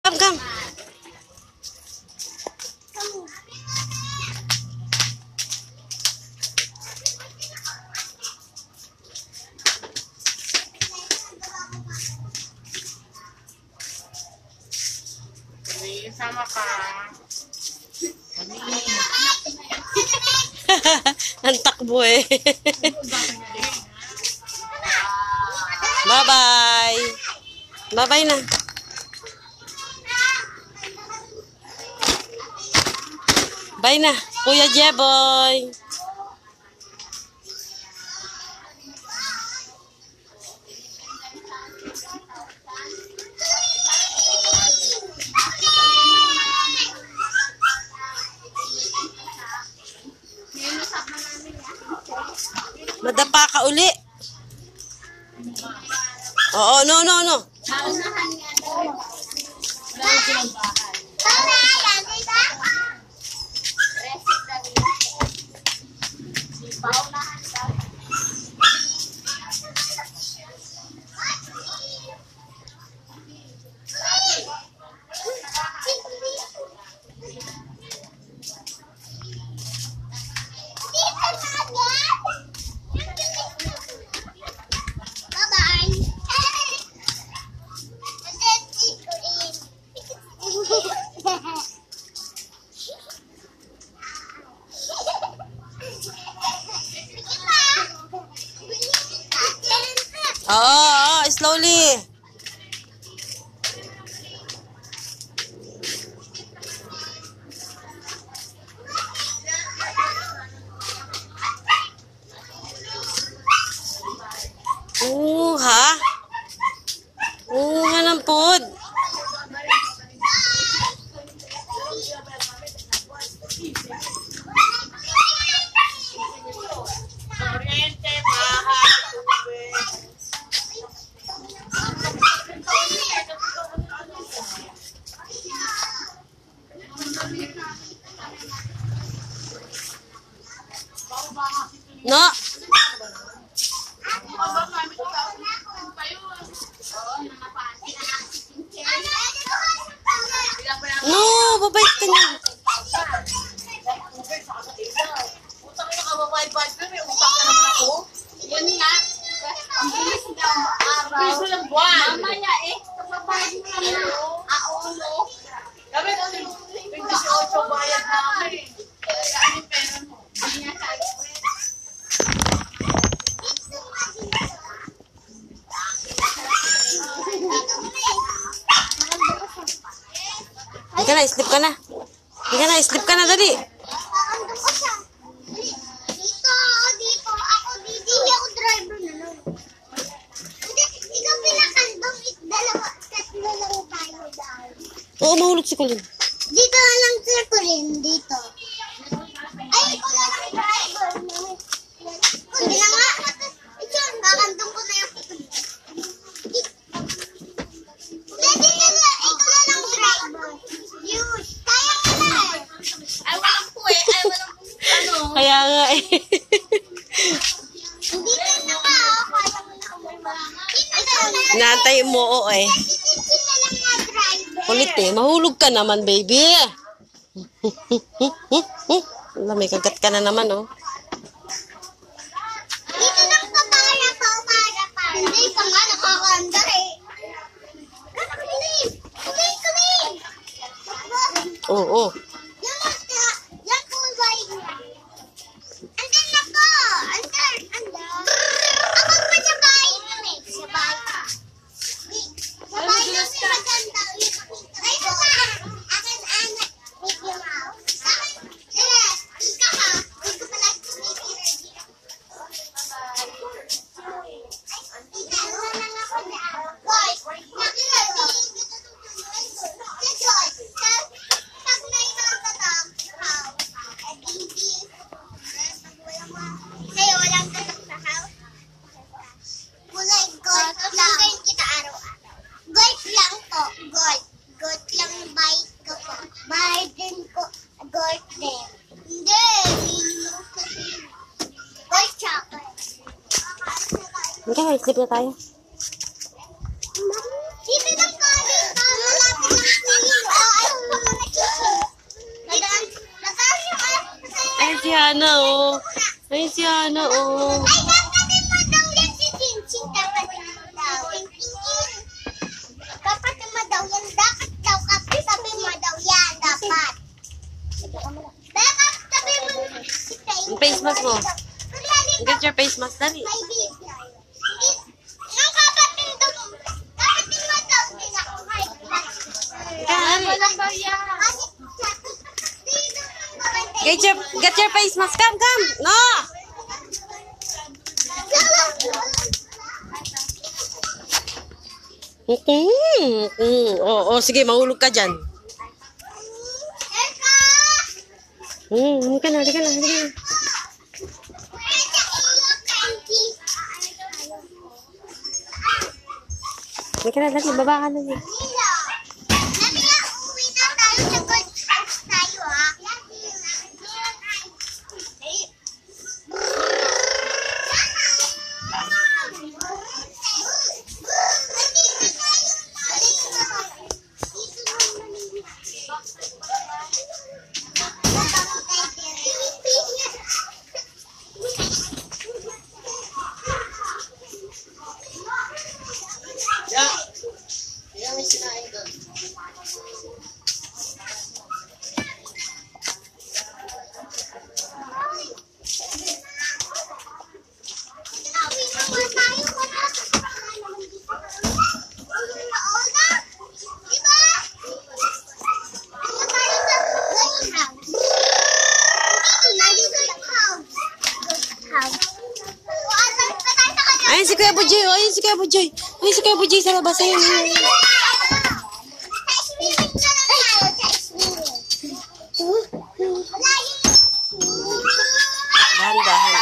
Come, come. Sama ka. Ang takbo eh. Bye-bye. Bye-bye na. Bye na, Kuya Jeboy. Madapa ka uli. Oo, no. Naunahan nga daw. Wala silang bahay. Paunahan daw. Oo, slowly. Ha? Nga ng pod. Oriente, bahay, tubig. No. No, babait ka niya. Utang na kababay-bay. May utang na naman ako. Yan nga. Ang bilis na ang araw. Bilis ng buwan. Mamaya kababayad mo naman. Ulo. Kami na 28 bayad namin. Saan yung pera mo? Hindi nga sa akin. Sleep ka na, dali. Dito. Ako, hindi ako driver na nun. Hindi, ikaw pinakandong. Tatlo lang tayo dahil. Oo, mahulog si Colin. Dito lang sir ko rin, dito. Ay, ikaw lang ang driver. Hindi na nga. Ito, kakandong ko na yung Pwede na nga, ikaw lang ang driver. Yus, kaya ka na. Ay, walang po eh. Ay, walang ano. Kaya nga eh. Hindi ka na ka, kaya mo na ako. Naantay mo eh. Sila lang nga driver. Kulit eh. Mahulog ka naman, baby. May kagat ka na naman, oh. Dito lang pa, para. Hindi ka nga nakakandar eh. Kumin! Oo. Yan po ba yun? Andun na po! Andun! Ako pa sa bahay nun eh. Sa bahay ka. Sa bahay nun may maganda. Ay, ito ka! Akin anak. Mickey Mouse. Ika ka. Hindi ko pala tumitira dito. Ika, wala lang ako na. Boy, nakita dito. Pag may natatak, sa'yo walang tatak sa house. Kulay gold lang. Ngayon kita araw-araw. Gold lang to. Gold. Gold lang bike ko po. Bayad din ko. Gold din. Hindi. Gold chocolate. Sleep na tayo. Dito lang kami. Malapit lang si Hana, oh. Ay, si Hana, oh. Ay, kakanin mo daw yan si Chinchin. Kakanin mo daw. Kakanin mo daw yan. Dapat daw kapit. Sabi mo daw yan. Dapat. Dapat sabi mo si Tay. Yung face mask mo. Get your face mask, dali. May baby. Nung kakatin daw. Kakatin mo daw din ako. Dali. Get your face mask. Come, come. No! Oh, sige, mahulog ka dyan. Halika na, halika na, halika na. Halika na, dali, baba ka na niya. Ayun si Kuya Bujoy, oh, ayun si Kuya Bujoy. Ayun si Kuya Bujoy sa labas, ayun. Dahan-dahan.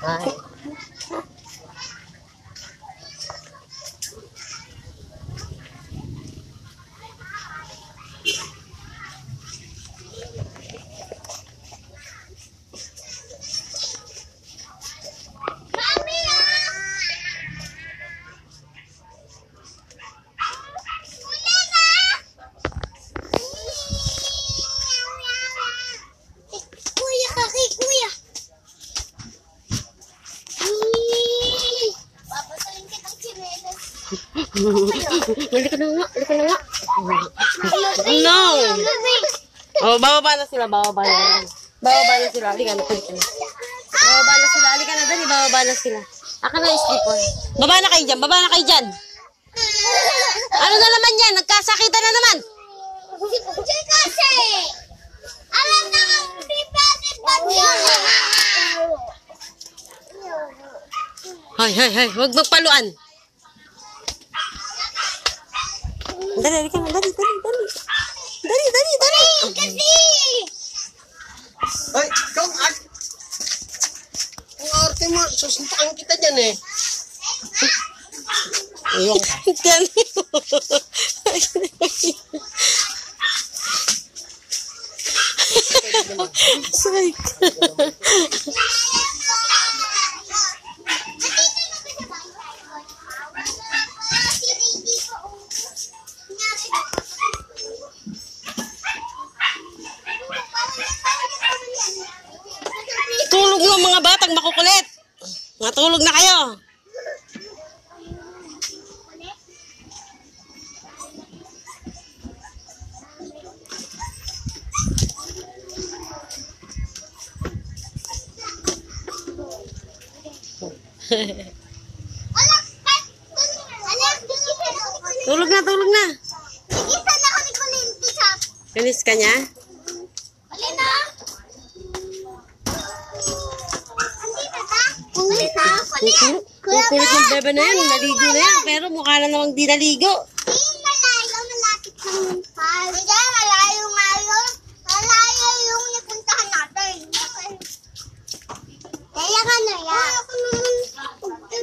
Ay. Halika na nga, halika na nga. No! Oh, bababa na sila, bababa na. Bababa na sila, halika na, halika na. Bababa na sila, halika na, dali, bababa na sila. Aka na yung slipper. Baba na kayo dyan, baba na kayo dyan. Ano na naman yan? Nagkasakitan na naman. Kasi, alam na nga, pipasit pa niya. Hay, huwag magpaluan. Dali, halika na, dali. Dali. Kasi, Ay, ikaw, ang arte mo, susuntakan kita dyan eh. Ayun ka. Dali. Sorry. Tulog ng mga batang makukulit. Matulog na kayo. Tulog na. Nakita na ako ni Kulinti sa... Finish ka niya? Alin na? Andito ka? Kulit na? Kulit? Kukulit ng bebe na yan. Naligo na yan. Pero mukha na namang di naligo. Malayo, malapit lang yung park. Hindi, malayo nga yun. Malayo yung napuntahan natin. Kaya ka na yan.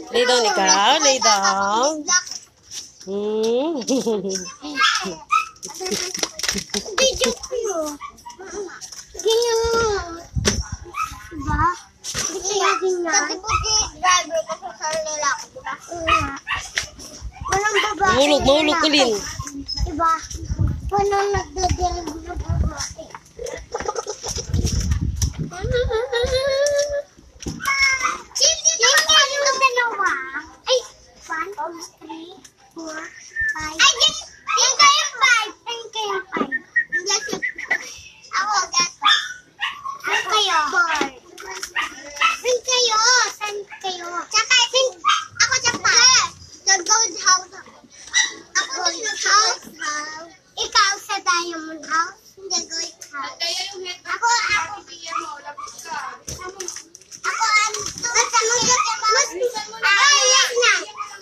Lay down ikaw. Lay down. Video ko yun. Ganyan. Kasi po si driver kasi sa lalaki, diba? Walang babae. Mahulog, Kulin. Diba? Walang nagdadrive na babae. Hindi naman yung dalawa. Ay, 1, 2, 3, 4, 5. Ay, yung kayo 5. Ay, kayo 5. Ako, gato. Ano kayo? 4. Saan kayo? Saan kayo? Tsaka, ako tsaka. The gold house. Ako gold house. Ikaw sa diamond house. The gold house. Kaya yung head Ako, bigyan mo, lapit ka. Ako,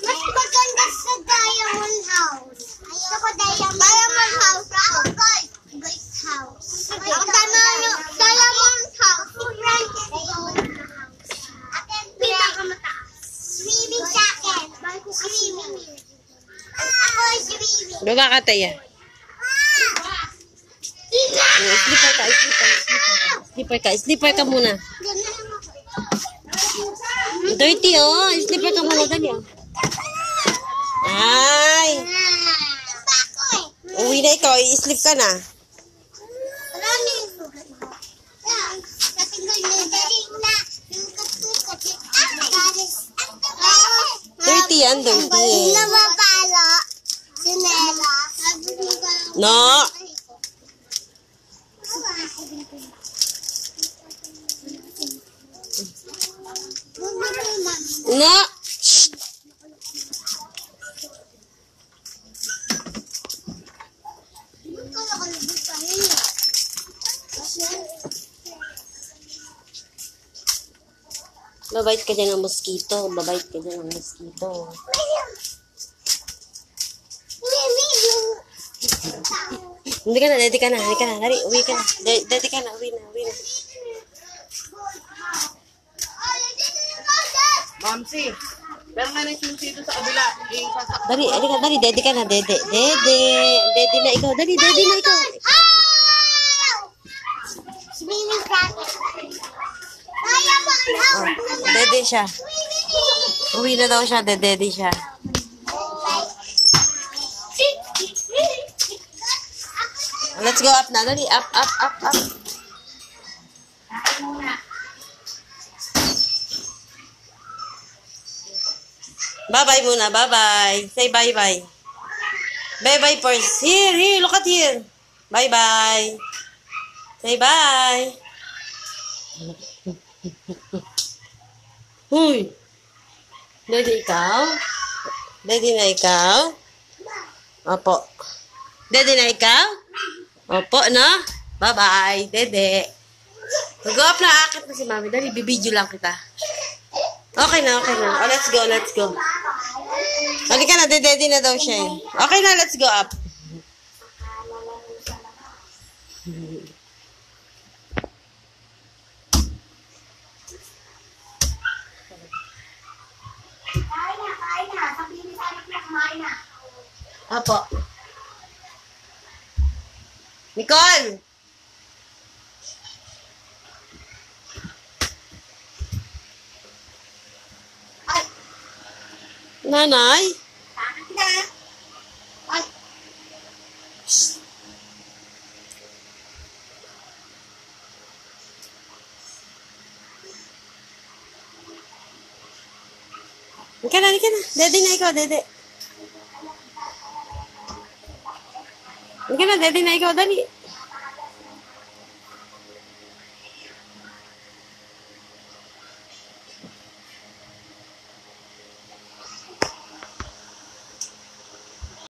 mas maganda sa diamond house. Ako, diamond house. Ako, gold. Gold house. Ako, diamond house. Pinakamataas. Swimming sa akin. Swimming. Ako, swimming. Baba ka, Taya. Slipper ka muna. Dirty, oh. Slipper ka muna, dali, oh. Ay. Uwi na ikaw, i-slip ka na. Dirty yan, dirty. Napapalo. Sinela. No. No. Shh. Babait ka dyan ng mosquito. Babait ka dyan ng mosquito. Hindi ka na, ready ka na. Ready ka na. Dari, uwi ka na. Ready ka na, uwi na. Mamsi, pero nga nang susi doon sa kabila. Dari, ready ka, dari. Ready ka na, dede. Dede na ikaw. Dari, dede na ikaw. Swimming jacket. Diamond house. Dede siya. Uwi na daw siya, dede siya. Let's go up na. Dali, up. Bye-bye muna, bye-bye. Say bye-bye. Bye-bye first. Here, look at here. Bye-bye. Say bye. Huy. Daddy, ikaw? Daddy na ikaw? Opo. Daddy na ikaw? Opo, no? Bye-bye, Dede. Mag-go up na, akit na si Mami. Dali, bibidyo lang kita. Okay na. Oh, let's go. Halika na, Dede na daw siya eh. Okay na, let's go up. Kain na. Sabihin ni Sarik na kumain na. Opo. Nicole! Nanay? Halika na. Dede na ikaw, dede. Halika na, dede na ikaw, dali.